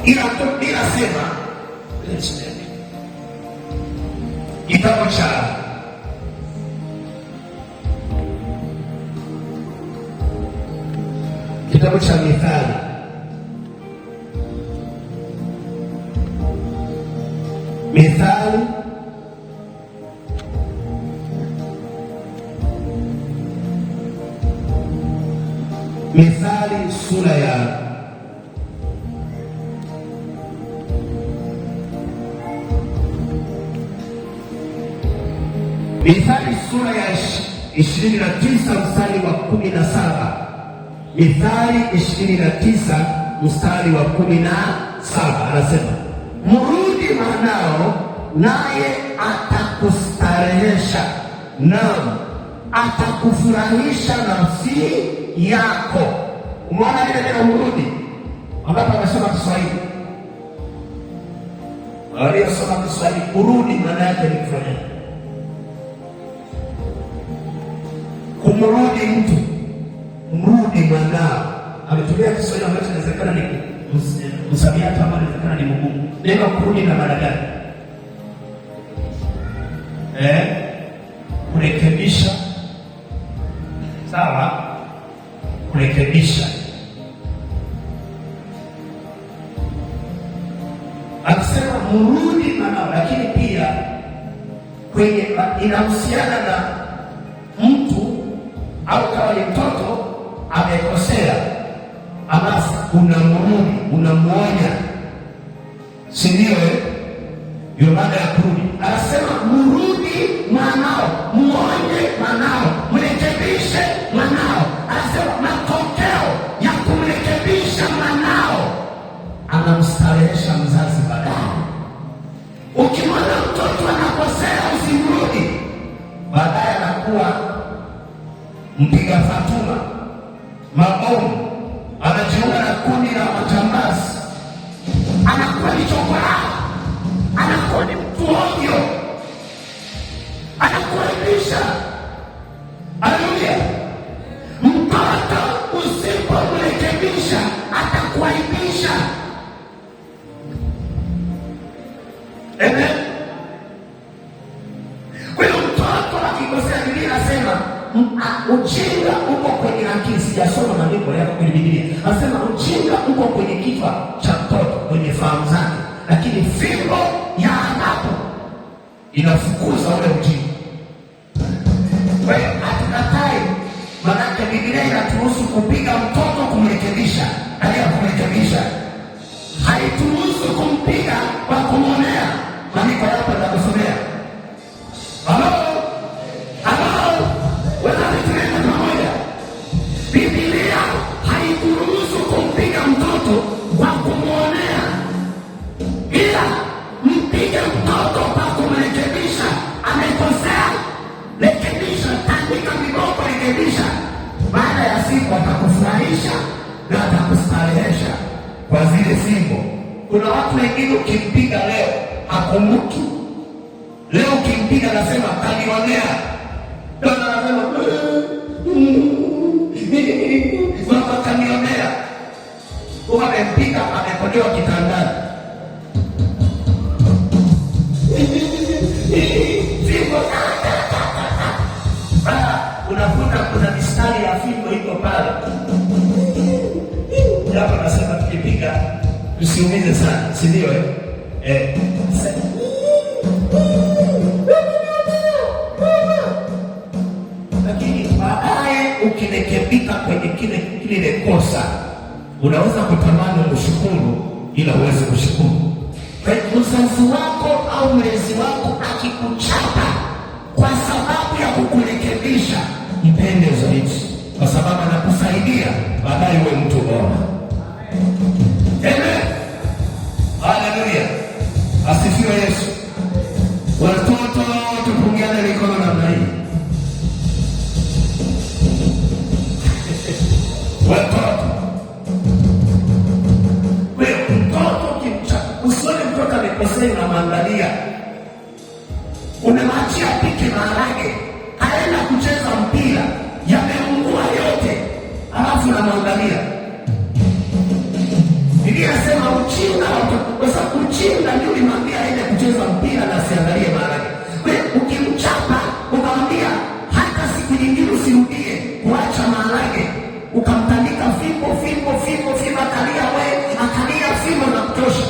ila sema kitabu cha Mithali Mithali sura ya Mithali sura ya 29 mstari wa 17. Mithali 29 mstari wa 17 anasema, mrudi mwanao naye atakustarehesha, naam atakufurahisha nafsi yako. Umeona ile neno mrudi ambapo anasema Kiswahili, aliyesoma Kiswahili kurudi maana yake ni kufanya kumrudi mtu, mrudi mwanao. Ametumia Kiswahili ambacho inawezekana ni msamiati ama inawezekana ni mgumu. Neno kurudi na maana gani? Kurekebisha. Sawa, kurekebisha. Akisema mrudi mwanao, lakini pia kwenye inahusiana na mtu au kama ni mtoto amekosea, alafu unamrudi, unamuonya, si ndio? Ndio maana ya kurudi. Anasema mrudi mwanao, muonye mwanao, mrekebishe mwanao. Anasema matokeo ya kumrekebisha mwanao, anamstarehesha mzazi baadaye. Ukimwona mtoto anakosea usimrudi, baadaye anakuwa mpiga fatuma, mabomu, anajiunga na kundi la majambazi, anakuwa ni chokora, anakuwa ni mtu ovyo, anakuaibisha. Haleluya! Mtoto usipomrekebisha atakuaibisha. Amen. Kwa hiyo mtoto akikosea, Biblia inasema ujinga uko kwenye akili. Sijasoma maandiko yako kwenye Biblia, anasema ujinga uko kwenye kichwa cha mtoto, kwenye fahamu zake, lakini fimbo ya adhabu inafukuza ule ujinga. Kwa hiyo hatukatai, maanake Biblia inaturuhusu kupiga mtoto, kumrekebisha, hali ya kumrekebisha. Haituruhusu kumpiga kwa kumwonea. Maandiko yako yanakusomea. Biblia haikuruhusu kumpiga mtoto kwa kumwonea, ila mpige mtoto kwa kumrekebisha. Amekosea, rekebisha, tandika viboko, rekebisha. Baada ya siku atakufurahisha na atakustarehesha kwa zile fimbo. Kuna watu wengine ukimpiga leo hakumbuki. Leo ukimpiga nasema kanionea, ndio anasema mama kanionea. Kwa amempiga, amekolewa kitandani. Unakuta kuna mistari ya fimbo iko pale. Hapa nasema tukipiga usiumize sana, si ndio? Lakini baadaye ukirekebika kwenye kile kosa, unaweza kutamani kushukuru, ila huwezi kushukuru. Kwa hiyo mzazi wako au mlezi wako akikuchapa kwa sababu ya kukurekebisha, mpende zaidi, kwa sababu anakusaidia baadaye uwe mtu bora. Amen. Haleluya. Asifiwe Yesu. Watoto tupungiane mikono namna hii. Watoto. Wewe mtoto kimchapa, usione mtoto amekosea na maandalia, unamwachia pike maharage, aenda kucheza mpira, yameungua yote, alafu unamwangalia. Biblia inasema uchinga mjinga ndio ulimwambia aende kucheza mpira na asiangalie maharage. Wewe ukimchapa ukamwambia hata siku nyingine usirudie kuacha maharage, ukamtandika fimbo akalia fimbo na kutosha.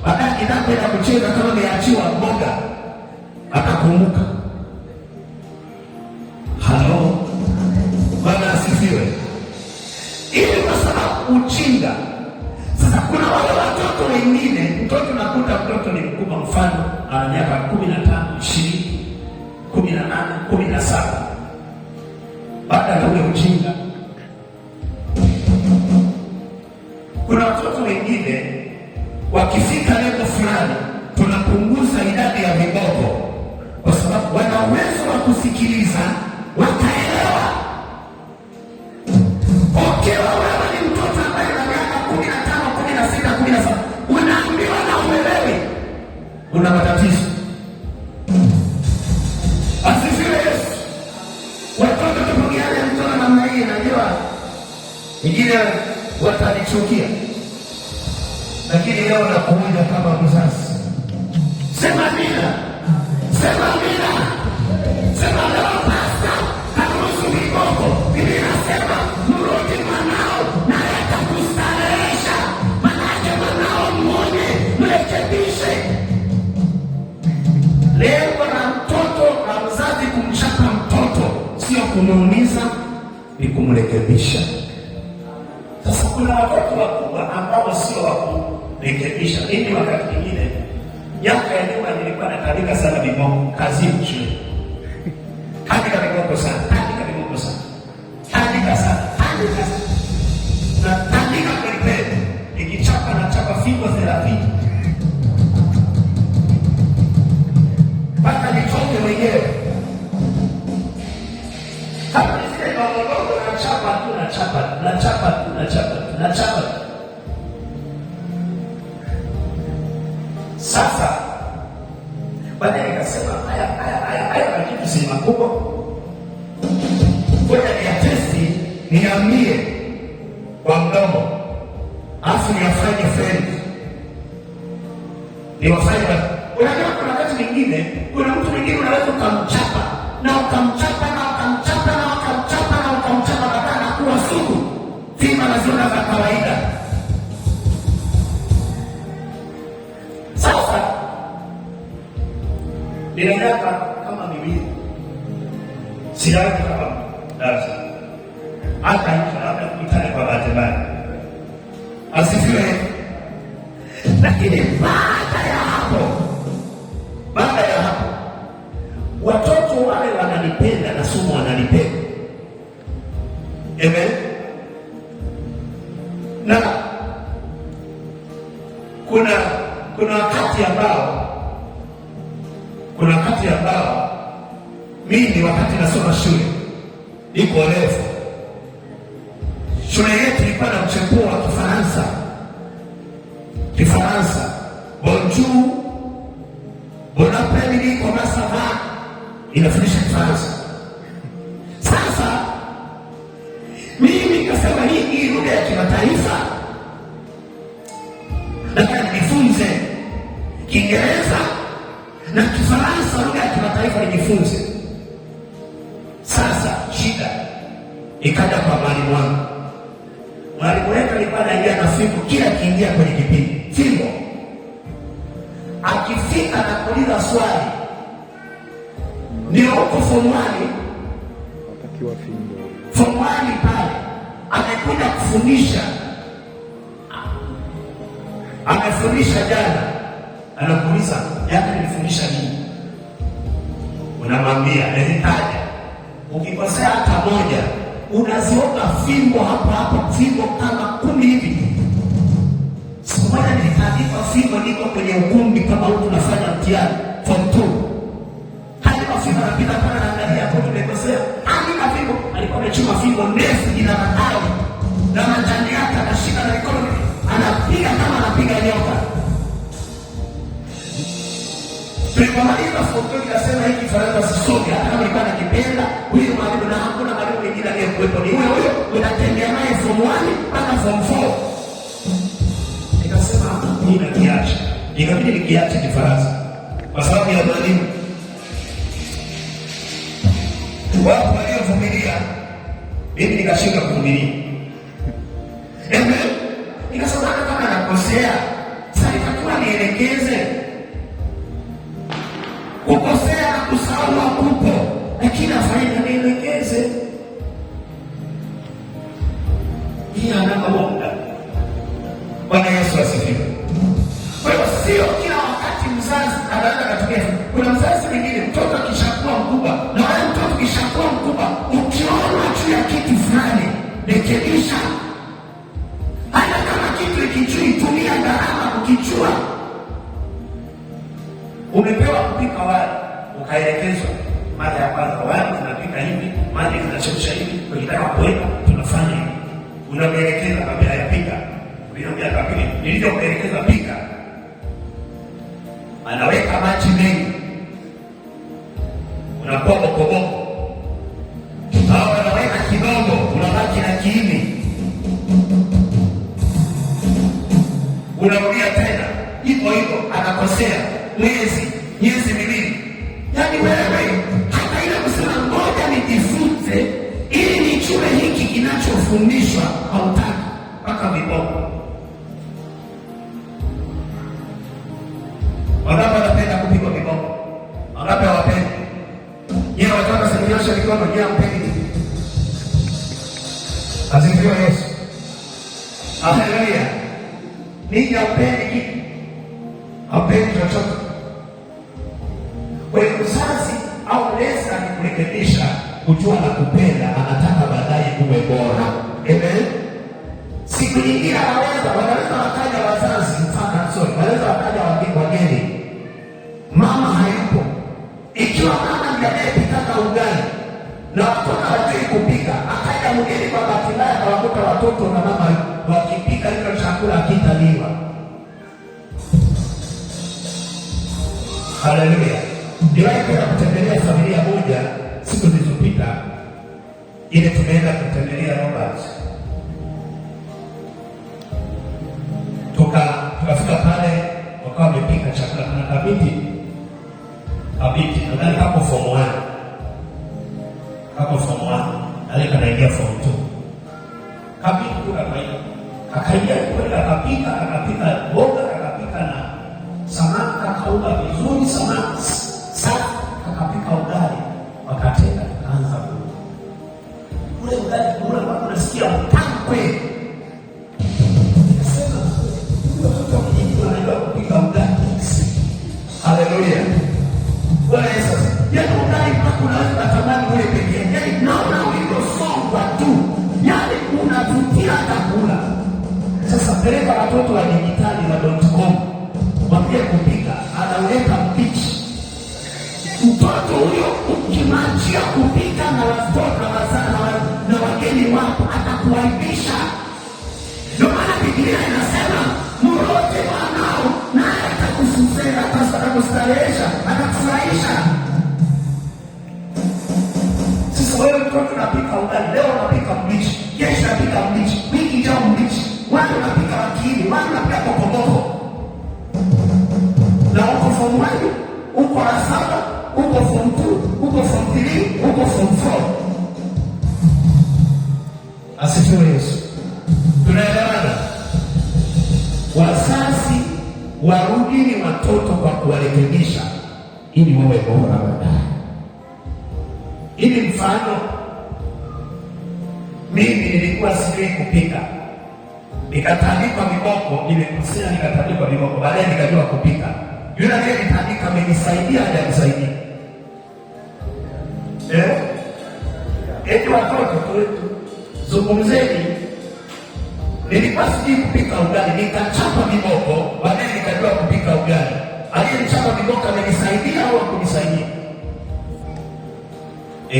Baadaye inapoenda kucheza kama ameachiwa mboga akakumbuka. Halo, Bwana asifiwe. Ili kwa sababu ujinga. Sasa kuna wale watoto wengine, mtoto nakuta mtoto ni mkubwa, mfano ana miaka 15, 20, 18, 17. Baada ya ule ujinga, kuna watoto wengine wakifika lengo fulani tunapunguza idadi ya viboko, kwa sababu wana uwezo wa kusikiliza, wakaelewa. Wewe ni mtoto ambaye ana miaka 15, 16, 17, unaambiwa na uelewi, una matatizo. Asifiwe Yesu. Watoto tupungiane mtoto namna hii, najua wengine watanichukia, lakini leo nakuja kama mzazi. Sema amina. Sema amina. Sema leo pasta haruhusu viboko. Biblia inasema mrudi mwanao na atakustarehesha. Manake mwanao muone, mrekebishe. Lengo la mtoto na mzazi kumchapa mtoto sio kumuumiza, ni kumrekebisha. Sasa kuna watoto wakubwa ambao sio wa kurekebisha. Mimi wakati mwingine miaka ya nyuma nilikuwa natandika sana viboko kazini shule. Tandika viboko sana. Na tandika kweli. Nikichapa na chapa fimbo 30. Mpaka nichoke mwenyewe. Kama nisije madogo na chapa. Sasa baadaye nikasema haya kitu si makubwa. Ngoja niatesti, niambie kwa mdomo, afu niwafanye friend. Niwafanye. Unajua kuna wakati mwingine, kuna mtu mwingine unaweza ukamchapa baadaye anakuwa sugu. Fimba na zona za kawaida. Sasa nina miaka kama miwili sijawahi kama darasa hata hicho, labda kukutana kwa bahati mbaya. Asifiwe. Lakini baada ya hapo watoto wale wananipenda na sumu wananipenda. Amen. Na kuna wakati ambao mimi wakati nasoma shule iko refu, shule yetu ilikuwa na mchepuo wa Kifaransa. Bonjour, bon après-midi, comment ça va? Inafundisha Kifaransa. Sasa mimi nikasema hii lugha ya kimataifa, nataka nijifunze Kiingereza na Kifaransa, lugha ya kimataifa nijifunze. Sasa shida ikaja kwa mwalimu wangu. Mwalimu wetu alikuwa anaingia na fimbo kila kiingia kwenye kipindi. Fimbo. Akifika na kuuliza swali, ndio huko form 1 atakiwa fimbo. Form 1 pale amekuja kufundisha. Amefundisha jana. Anakuuliza, jana nilifundisha nini? Unamwambia, nilitaja. Ukikosea hata moja, unaziomba fimbo hapo, fimbo kama 10 hivi. Siku moja nilitandika fimbo, niko kwenye ukumbi kama huko tunafanya mtihani form 2. Hadi kwa fimbo napita pale naangalia hapo nimekosea. Andika fimbo, alikuwa amechuma fimbo ndefu jina la Ali. Na majani yake anashika na mikono, anapiga kama anapiga nyoka. Tulipomaliza form 2 nikasema hiki Kifaransa sisomi, hata kama nilikuwa nakipenda, huyu mwalimu na hakuna mwalimu mwingine aliyekuwepo, ni huyo unatembea naye form 1 mpaka form 4. Nikasema mimi nakiacha. ikabidi nikiache Kifaransa kwa sababu ya mwalimu. Wapo waliovumilia, mimi nikashika kuvumilia. Nikasema kama nakosea, sasa nitakuwa nielekeze. Kukosea na kusahau hakupo, lakini afanye nielekeze. Hii anapa muda. Bwana Yesu asifiwe. Kwa hiyo sio kila wakati mzazi anaweza kutumia. Kuna mzazi mwingine mtoto akishakuwa mkubwa, na wale mtoto kishakuwa mkubwa, ukiona juu ya kitu fulani, rekebisha. Hata kama kitu ikijui, tumia gharama kukichua. Umepewa kupika wali, ukaelekezwa mara ya kwanza wali tunapika hivi, maji tunachemsha hivi, ukitaka kuweka tunafanya hivi. Unaelekeza kabla ya pika. Unaambia kabla nilivyokuelekeza pika. Anaweka maji mengi. Unakuwa bokoboko. Au anaweka kidogo, unabaki na kiini. Unarudia tena. Hivyo anakosea miezi miwili. Yaani wewe hata ile kusema ngoja nijifunze ili nijue hiki kinachofundishwa hautaki mpaka viboko. Wangapi wanapenda kupigwa viboko? Wangapi hawapendi? Yeye watoto sasa mikono yeye ampendi. Asifiwe Yesu. Haleluya. Ninyi hampendi kitu. Hampendi chochote. Kwa hiyo mzazi au mlezi akikurekebisha kujua na kupenda, anataka baadaye uwe bora. Amen. Siku nyingine wanaweza wakaja wazazi, wanaweza wakaja wageni. Mama hayupo. Ikiwa mama ndiye anayepika ugali na watoto hawajui kupika, akaja mgeni kwa bahati mbaya akawakuta watoto na mama wakipika hilo chakula kitaliwa. Haleluya. Niliwahi kwenda kutembelea familia moja siku zilizopita. Ile tumeenda kutembelea Robert. Tukafika pale, wakawa wamepika chakula. Kuna kabiti nadhani hapo form 1. Hapo form 1 na kanaingia form 2. Kabiti kuna faida. Akaingia kwenda akapika boga, akapika na samaki, akauga vizuri samaki. Sasa akapika ugali, wakateka kaanza kula ugali, kula unasikia utamu kweli. Sasa watoto wanajua kupika ugali. Haleluya. Bwana Yesu. Yaani ugali mpaka unaweza tamani ule pekee. Yaani naona ulivyosongwa tu. Yaani unavutia chakula. Sasa peleka watoto wa digitali wa.com. Mwambie kupika, anaweka mpichi. Mtoto huyo ukimachia kupika na watoto na wageni wako atakuaibisha. Ndio maana Biblia inasema mrote wanao naye atakusufera, atakustarehesha, atakufurahisha. Sasa wewe mtoto unapika ugali, leo unapika mbichi, kesho unapika mbichi, wiki ijayo mbichi, watu unapika wakili, watu unapika kokoboko. Na uko form 1, uko la 7, uko form 2, uko form 3, uko form 4. Asifiwe Yesu. Tunaelewana? Wazazi warudini watoto kwa kuwarekebisha ili wawe bora baadaye. Ili mfano, mimi nilikuwa sijui kupika, nikatandikwa viboko, nimekosea nikatandikwa viboko, baadaye nikajua kupika. Yule aliyetandika amenisaidia hajanisaidia. Eti watoto wetu zungumzeni. Nilikuwa sijui kupika ugali, nikachapa viboko, baadaye nikajua kupika ugali. Aliyenichapa viboko amenisaidia au hakunisaidia?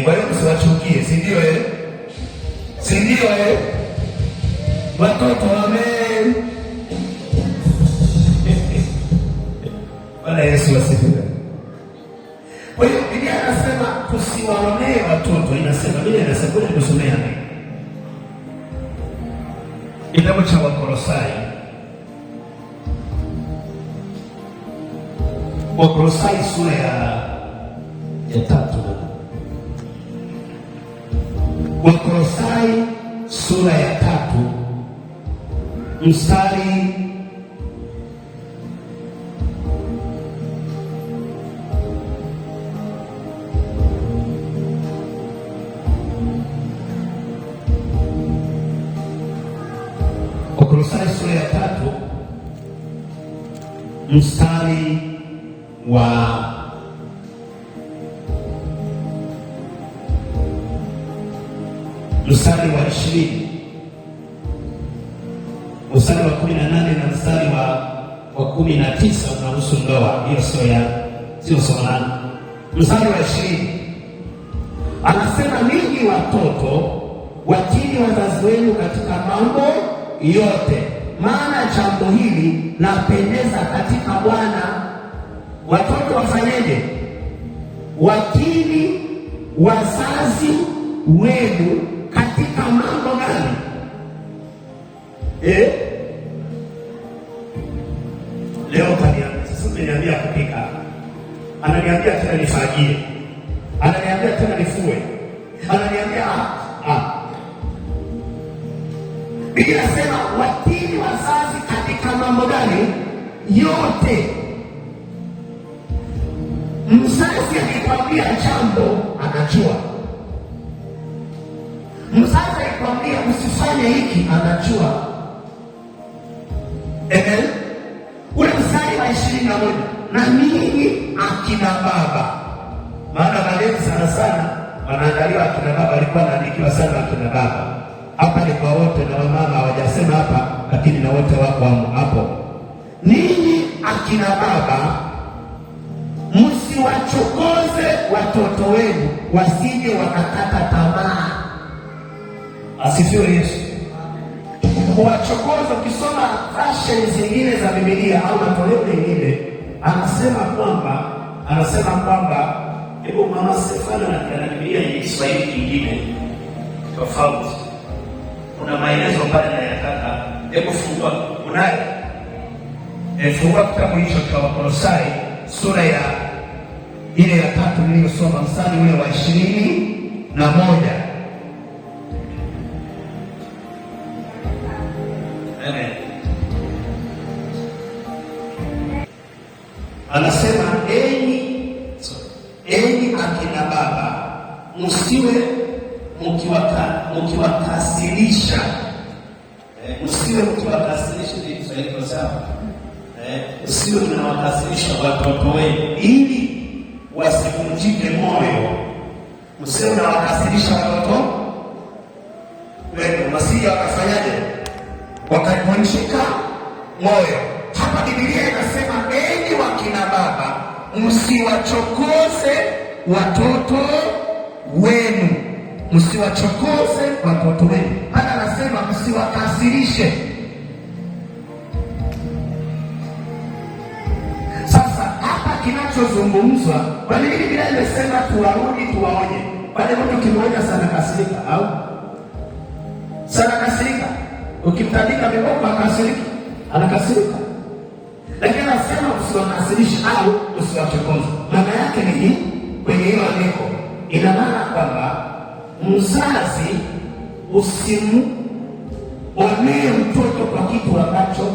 Kwa hiyo msiwachukie, si ndio Si ndio Watoto amen. Bwana Yesu asifiwe. Kwa hiyo Biblia inasema tusiwaonee watoto, inasema Biblia inasema kwa kusomea kitabu cha Wakolosai Wakolosai sura ya 3. Wakolosai sura ya 3 mstari Wakolosai sura ya 3 mstari wa 20, mstari wa 18 na mstari wa 19 unahusu ndoa. Hiyo sio somo langu. Mstari wa 20 anasema, ninyi watoto watini wazazi wenu katika mambo yote, maana jambo hili lapendeza katika Bwana. Watoto wafanyeje? Watini wazazi wenu katika mambo gani? Leo sasa umeniambia kupika, ananiambia tena nifagie, ananiambia tena nifue, ananiambia Biblia inasema watini wazazi katika mambo gani? Yote. Mzazi akikwambia jambo anajua. Mzazi akikwambia usifanye hiki anajua. Ule mstari wa 21, na ninyi akina baba, maana malezi sana sana wanaangaliwa akina baba, alikuwa anaandikiwa sana akina baba. Hapa ni kwa wote na wamama hawajasema hapa, lakini na wote wako hapo. Ninyi akina baba msiwachokoze watoto wenu wasije wakakata tamaa. Asifiwe Yesu. Kuwachokoza, ukisoma version zingine za Biblia au matoleo mengine, anasema kwamba hebu mama Stefano na Biblia yenye Kiswahili kingine tofauti, kuna maelezo pale na yakaka. Hebu fungua, unaye fungua kitabu hicho cha Wakolosai sura ya 3 niliyosoma, mstari ule wa 21. Anasema, enyi akina baba msiwe mkiwakasirisha, msiwe mkiwakasirisha, ni Kiswahili sawa, msiwe mnawakasirisha watoto wenu ili wasivunjike moyo. Msiwe mnawakasirisha watoto wenu wasije wakafanyaje? Wakavunjika moyo. Hapa Biblia inasema, enyi wakina baba msiwachokoze watoto wenu, msiwachokoze watoto wenu. Hata anasema msiwakasirishe. Sasa hapa kinachozungumzwa, kwa nini Biblia imesema tuwarudi tuwaonye? Pale mtu kimoja sana kasirika au sana kasirika, ukimtandika viboko akasirika, anakasirika. Lakini anasema usiwakasirishe au usiwachokoze. Maana yake ni hii, kwenye hilo andiko ina maana kwamba mzazi usimuonee mtoto kwa kitu ambacho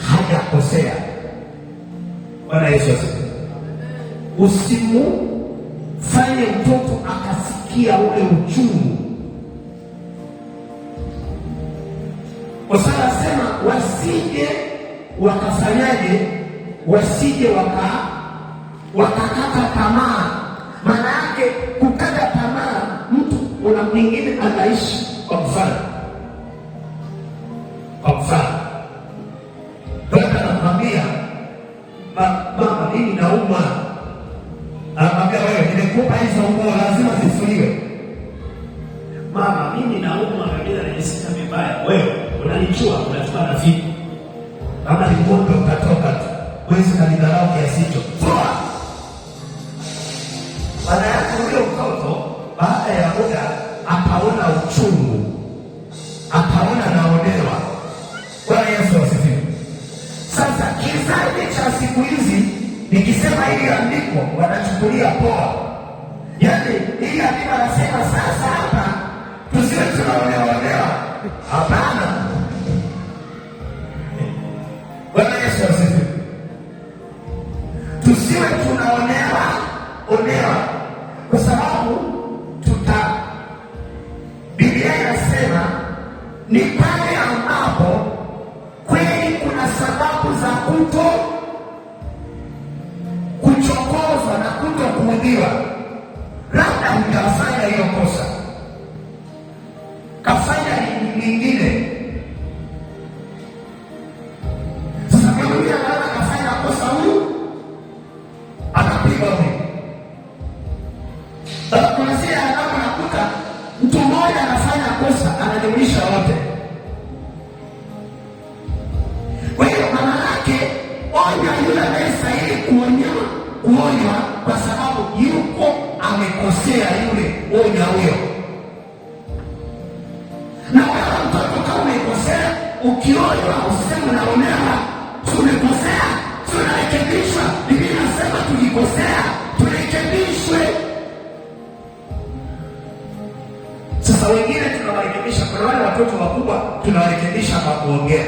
hajakosea. Bwana Yesu asifiwe. Usimufanye mtoto akasikia ule uchungu. Kwa sababu anasema wasije wakafanyaje? Wasije wakakata tamaa. Maana yake kukata tamaa, mtu una mwingine anaishi. Kwa mfano baba anamwambia mama, mimi nauma. Anamwambia, wewe nimekupa hizo nguo lazima zifuliwe. Mama, mimi nauma kabisa, najisikia vibaya. Wewe unanichua, unachukua rafiki kama ni ngombe ukatoka tu, wezi kanidharau kiasi hicho. Baada ya ule mtoto, baada ya muda ataona uchungu, ataona naonewa. Bwana Yesu asifiwe. Sasa kizazi cha siku hizi Nikisema hili andiko wanachukulia poa. Yaani hili andiko anasema sasa hapa tusiwe tunaonewa. Hapana. Bwana Yesu asifiwe. Tusiwe tunaonewa. Kwa sababu Biblia inasema ni pale ambapo kweli kuna sababu za kuchokozwa na kuudhiwa. Labda hujafanya hiyo kosa, kafanya lingine. Sasa Biblia anaona kafanya kosa, huyu anapiga huyu. Kuna zile adabu nakuta mtu mmoja anafanya kosa anajumlisha wote. Kwa hiyo maana yake onya yule anayestahili kuonywa kwa sababu yuko amekosea yule, onya huyo. Na wewe mtoto kama umekosea, ukionywa useme unaonewa. Tumekosea, tunarekebishwa. Biblia inasema tukikosea turekebishwe. Sasa wengine tunawarekebisha, kuna wale watoto wakubwa tunawarekebisha kwa kuongea.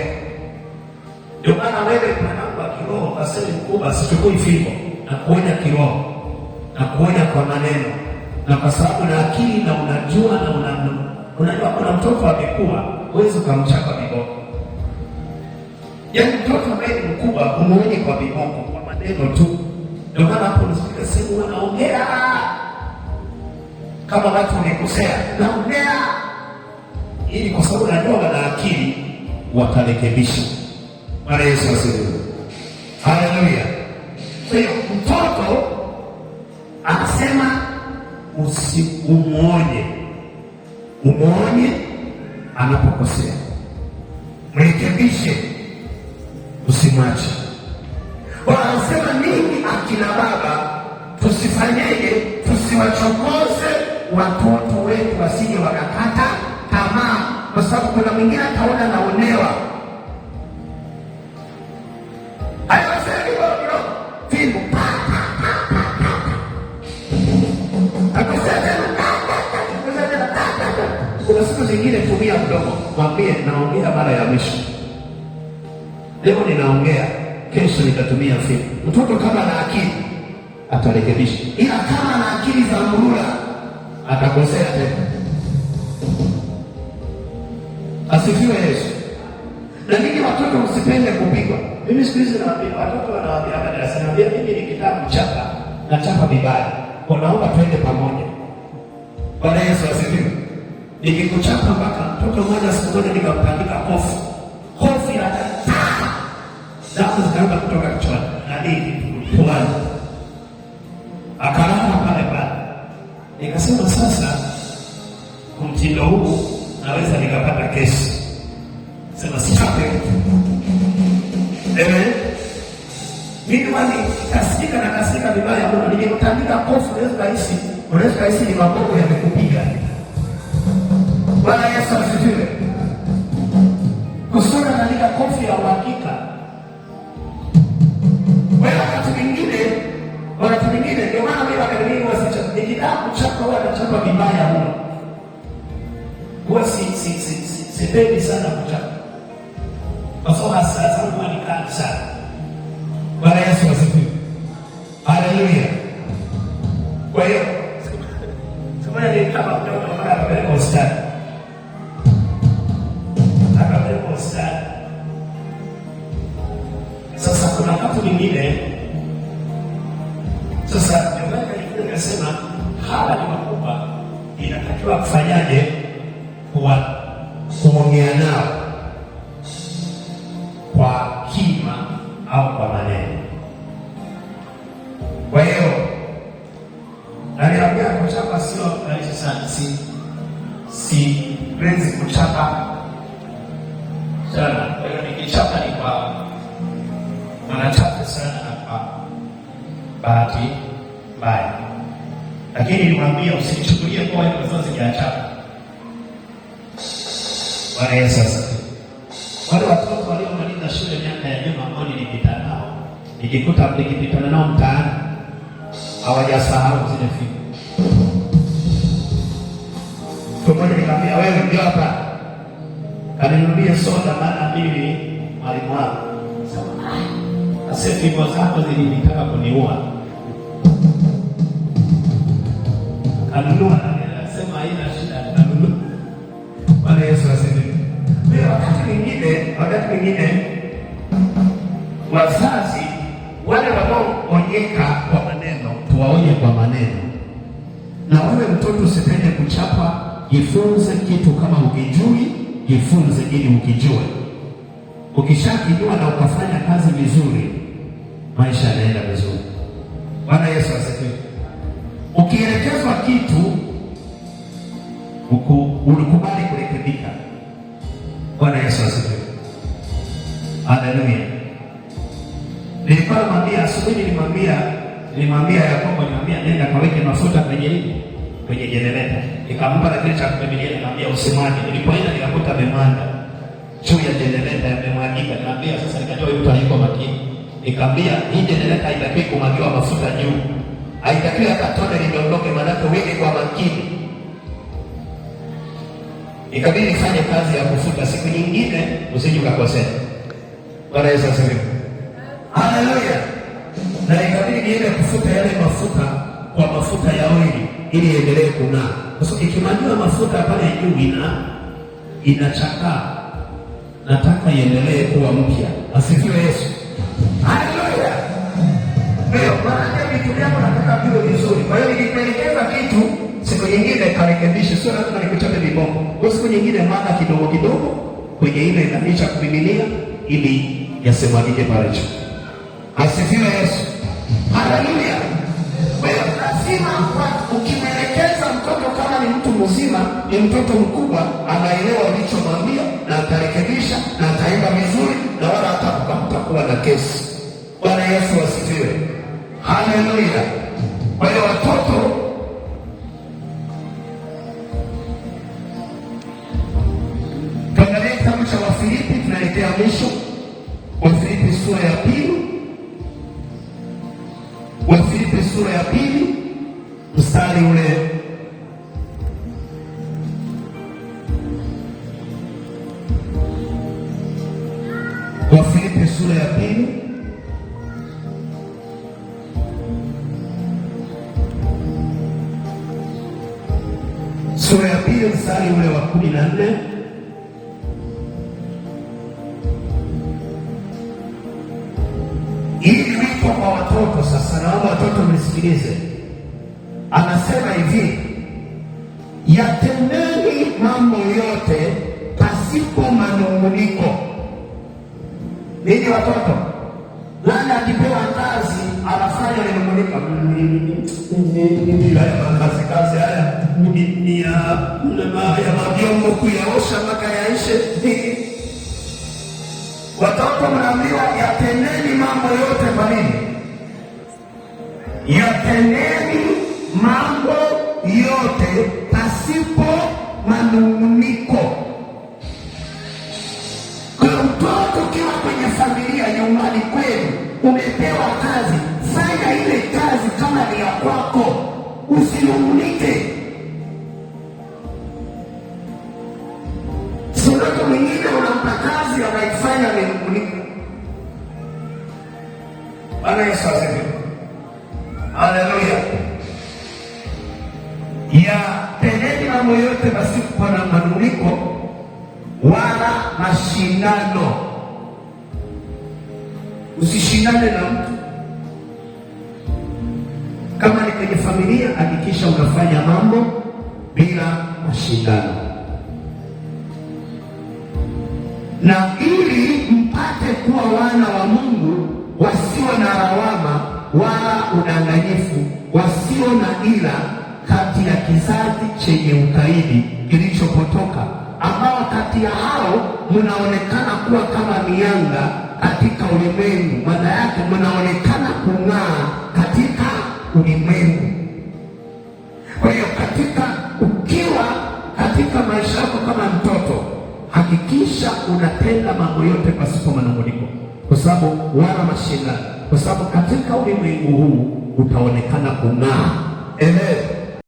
Ndio maana wewe mwanangu wa kiroho aseme mkubwa sichukui fimbo na kuonya kiroho na kuonya kwa maneno, na kwa sababu na akili na unajua kuna mtoto amekuwa huwezi ukamchapa viboko. Yaani mtoto ambaye ni mkubwa umuonye kwa viboko, kwa maneno tu. Ndio maana hapo unasikika sehemu wanaongea kama watu wamekosea, naongea ili kwa sababu najua wana akili watarekebisha. Bwana Yesu asifiwe. Haleluya. Kwa hiyo mtoto anasema umuonye anapokosea, mrekebishe, usimwache. Wanasema nini akina baba? Tusifanyeje? Tusiwachokoze watoto wetu wasije wakakata tamaa, kwa sababu kuna mwingine ataona naonewa. Kuna siku zingine tumia mdomo, mwambie naongea mara ya mwisho. Leo ninaongea, kesho nitatumia fimbo. Mtoto kama na akili atarekebisha, ila kama na akili za mrula atakosea tena. Asifiwe Yesu. Na nini watoto msipende kupigwa? Mimi siku hizi nawaambia watoto, wanawaambia darasa, naambia mimi nikitaka kuchapa na chapa vibaya, kwa naomba twende pamoja. Bwana Yesu asifiwe. Nikikuchapa mpaka mtoto mmoja siku moja nikampandika hofu ya damu zikaanza kutoka kichwani hadi puani, akalala pale. Nikasema sasa mtindo huu naweza nikapata kesi. Sema sichape mtu. Mimi wani kasika vibaya mbona nikimtandika hofu unaweza kaisi ni mabogo yamekupiga. Bwana Yesu asifiwe. Kusura katika kofi ya uhakika. Wewe wakati mwingine ndio maana mimi wakati wasichapa. Nikitaka kuchapa huwa nachapa vibaya huwa. Huwa sipendi sana kuchapa. Kwa sababu sasa huwa ni kali sana. Bwana Yesu asifiwe. Haleluya. Kwa hiyo sema ni kama mtoto mara akapeleka hospitali. Sasa kuna watu wengine, sasa ndio nikasema hawa ni wakubwa, inatakiwa kufanyaje? Kuongea nao kwa kima au kwa maneno. Kwa hiyo naliambia kuchapa sio rahisi sana, siwezi kuchapa sana. Kwa hiyo nikichapa ni kwa manachapa sana na kwa bahati mbaya. Lakini niwaambia usinichukulie kwa hiyo wazazi hajachapa. Bwana Yesu asifiwe. Wale watoto waliomaliza shule miaka ya nyuma ambao nilipita nao, nikipitana nao mtaani hawajasahau zile fimbo. Kwa moja nikamwambia, wewe ndio hapa kaninunulie soda, maana mimi mwalimu wako. Sasa fimbo zako zilinitaka kuniua. Kanunua, anasema haina shida, kanunua. Bwana Yesu asifiwe. Wakati mwingine wazazi wale wanaoonyeka kwa maneno, tuwaonye kwa maneno. Na wewe mtoto usipende kuchapa, jifunze kitu kama ukijui, jifunze ili ukijue. Ukishakijua na ukafanya kazi vizuri, maisha yanaenda vizuri. Bwana Yesu asifiwe. Ukielekezwa kitu ulikubali kurekebika. Bwana Yesu asifiwe. Haleluya. Nilikuwa namwambia asubuhi, nilimwambia Yakobo, nenda kaweke mafuta kwenye jenereta. Nikampa na kile cha Biblia, nikamwambia usimwage. Nilipoenda nikakuta amemwaga juu ya jenereta, yamemwagika. Nikamwambia sasa, nikajua yuko hayuko makini. Nikamwambia hii jenereta haitakiwi kumwagiwa mafuta juu. Haitakiwi akatone lidondoke, maana weke kwa makini. Ikabidi nifanye kazi ya kufuta. Siku nyingine usije ukakosea. Bwana Yesu asifiwe. Haleluya. Na ikabidi niende kufuta yale mafuta kwa mafuta ya oili ili iendelee kung'aa. Kwa sababu ikimwagiwa mafuta pale juu inachakaa. Nataka iendelee kuwa mpya. Asifiwe Yesu. Haleluya. Leo maana vitu vyako nataka viwe vizuri. Kwa hiyo nikipelekeza kitu, siku nyingine karekebishe, sio lazima nikuchape viboko. Kwa siku nyingine mwaga kidogo kidogo kwenye ile inanisha kumiminia ili yasemwagike pale juu. Asifiwe Yesu. Haleluya. Kwa hiyo lazima ukimwelekeza mtoto kama ni mtu mzima, ni mtoto mkubwa, anaelewa ulichomwambia na atarekebisha na ataenda vizuri na wala hatakuwa na kesi. Bwana Yesu asifiwe. Haleluya. Kwa hiyo watoto, tuangalie kitabu cha Wafilipi, tunaelekea mwisho. Wafilipi sura ya 2. Wafilipi sura ya 2 mstari ule Wafilipi sura ya 2 mstari ule wa 14. Hii ni wito kwa watoto. Sasa naomba watoto mnisikilize. Anasema hivi, yatendeni mambo yote pasipo manung'uniko. Nini watoto? Nani akipewa kazi anafanya manung'uniko? Kazi haya ni ya mavyombo kuyaosha mpaka yaishe. Watoto mnaambiwa yatendeni mambo yote kwa nini? Yatendeni mambo yote pasipo manung'uniko. Kwa mtoto ukiwa kwenye familia, nyumbani kwenu, umepewa kazi, fanya ile kazi kama ni ya kwako, usinung'unike. Mtoto mwingine unampa kazi anaifanya amenung'unika. Bwana Yesu asifiwe. Haleluya. Yatendeni mambo yote pasipo na manung'uniko wala mashindano. Usishindane na mtu. Kama ni kwenye familia, hakikisha unafanya mambo bila mashindano. Na ili mpate kuwa wana wa Mungu wasio na lawama wala udanganyifu, wasio na ila kati ya kizazi chenye ukaidi kilichopotoka, ambao kati ya hao mnaonekana kuwa kama mianga katika ulimwengu. Maana yake mnaonekana kung'aa katika ulimwengu. Kwa hiyo ukiwa katika maisha yako kama mtoto, hakikisha unatenda mambo yote pasipo manung'uniko, kwa sababu wala mashindano. kwa sababu katika ulimwengu huu utaonekana kung'aa. Amen.